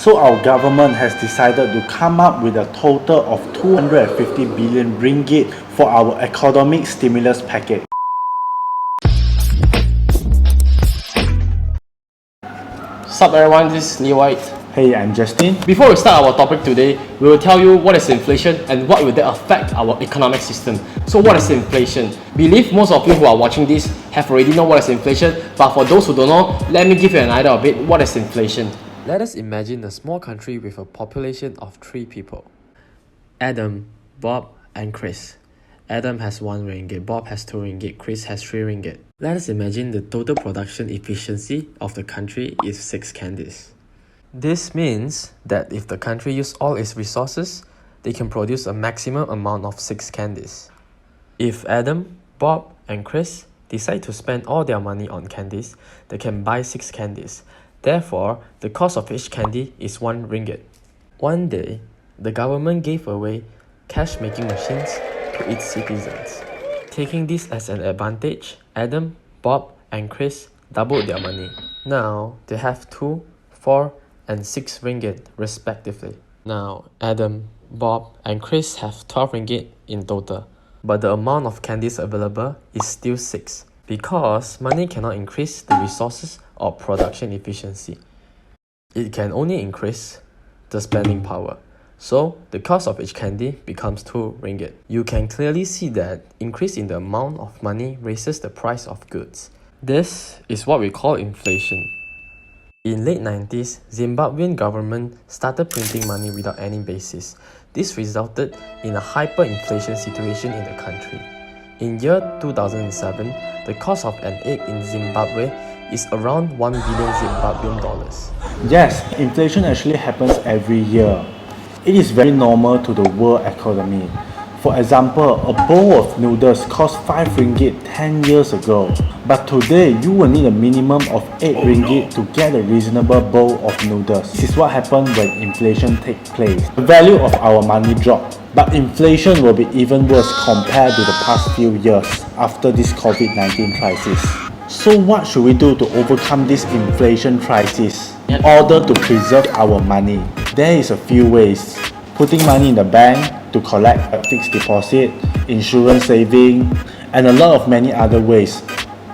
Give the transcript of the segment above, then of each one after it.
So our government has decided to come up with a total of 250 billion ringgit for our economic stimulus package. Sup everyone, this is Lee White. Hey, I'm Justin. Before we start our topic today, we will tell you what is inflation and what will that affect our economic system. So what is inflation? Believe most of you who are watching this have already know what is inflation, but for those who don't know, let me give you an idea of it. What is inflation? Let us imagine a small country with a population of 3 people. Adam, Bob, and Chris. Adam has 1 ringgit, Bob has 2 ringgit, Chris has 3 ringgit. Let us imagine the total production efficiency of the country is 6 candies. This means that if the country uses all its resources, they can produce a maximum amount of 6 candies. If Adam, Bob, and Chris decide to spend all their money on candies, they can buy 6 candies. Therefore, the cost of each candy is 1 ringgit. One day, the government gave away cash making machines to its citizens. Taking this as an advantage, Adam, Bob, and Chris doubled their money. Now, they have 2, 4, and 6 ringgit respectively. Now, Adam, Bob, and Chris have 12 ringgit in total. But the amount of candies available is still 6 because money cannot increase the resources or production efficiency. It can only increase the spending power. So, the cost of each candy becomes 2 ringgit. You can clearly see that increase in the amount of money raises the price of goods. This is what we call inflation. In late 90s, Zimbabwean government started printing money without any basis. This resulted in a hyperinflation situation in the country. In year 2007, the cost of an egg in Zimbabwe is around 1 billion Zimbabwean dollars. Yes, inflation actually happens every year. It is very normal to the world economy. For example, a bowl of noodles cost 5 ringgit 10 years ago. But today, you will need a minimum of 8 ringgit to get a reasonable bowl of noodles. This is what happens when inflation takes place. The value of our money drops. But inflation will be even worse compared to the past few years after this COVID-19 crisis. So what should we do to overcome this inflation crisis in order to preserve our money? There is a few ways. Putting money in the bank to collect a fixed deposit, insurance saving, and a lot of many other ways.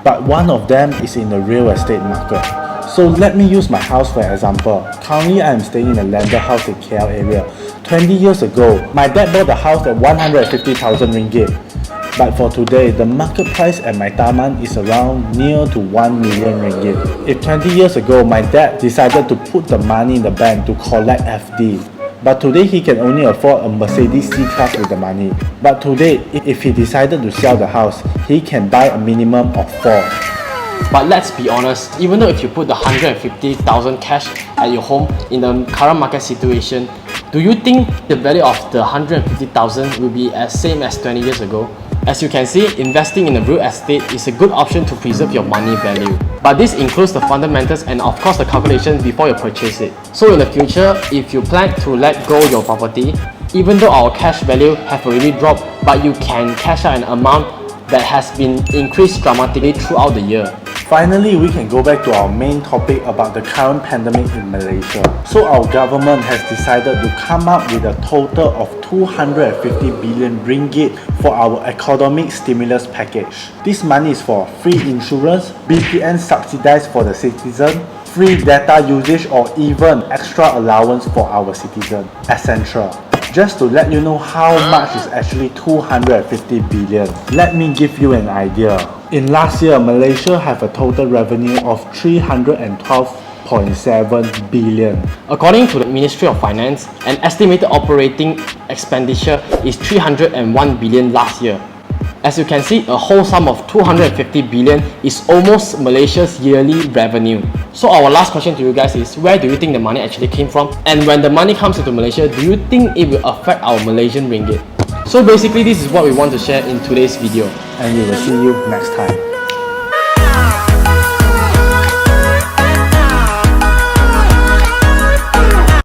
But one of them is in the real estate market. So let me use my house for example. Currently I am staying in a landed house in KL area. 20 years ago, my dad bought the house at 150,000 ringgit. But for today, the market price at my taman is around near to 1 million ringgit. If 20 years ago, my dad decided to put the money in the bank to collect FD, but today he can only afford a Mercedes C-Class with the money. But today, if he decided to sell the house, he can buy a minimum of 4. But let's be honest, even though if you put the 150,000 cash at your home in the current market situation, do you think the value of the 150,000 will be as same as 20 years ago? As you can see, investing in a real estate is a good option to preserve your money value. But this includes the fundamentals and of course the calculations before you purchase it. So in the future, if you plan to let go your property, even though our cash value have already dropped, but you can cash out an amount that has been increased dramatically throughout the year. Finally, we can go back to our main topic about the current pandemic in Malaysia. So our government has decided to come up with a total of 250 billion ringgit for our economic stimulus package. This money is for free insurance, BPN subsidized for the citizen, free data usage or even extra allowance for our citizen, etc. Just to let you know how much is actually 250 billion. Let me give you an idea. In last year, Malaysia have a total revenue of 312.7 billion. According to the Ministry of Finance, an estimated operating expenditure is 301 billion last year. As you can see, a whole sum of 250 billion is almost Malaysia's yearly revenue. So our last question to you guys is, where do you think the money actually came from? And when the money comes into Malaysia, do you think it will affect our Malaysian ringgit? So basically, this is what we want to share in today's video. And we will see you next time.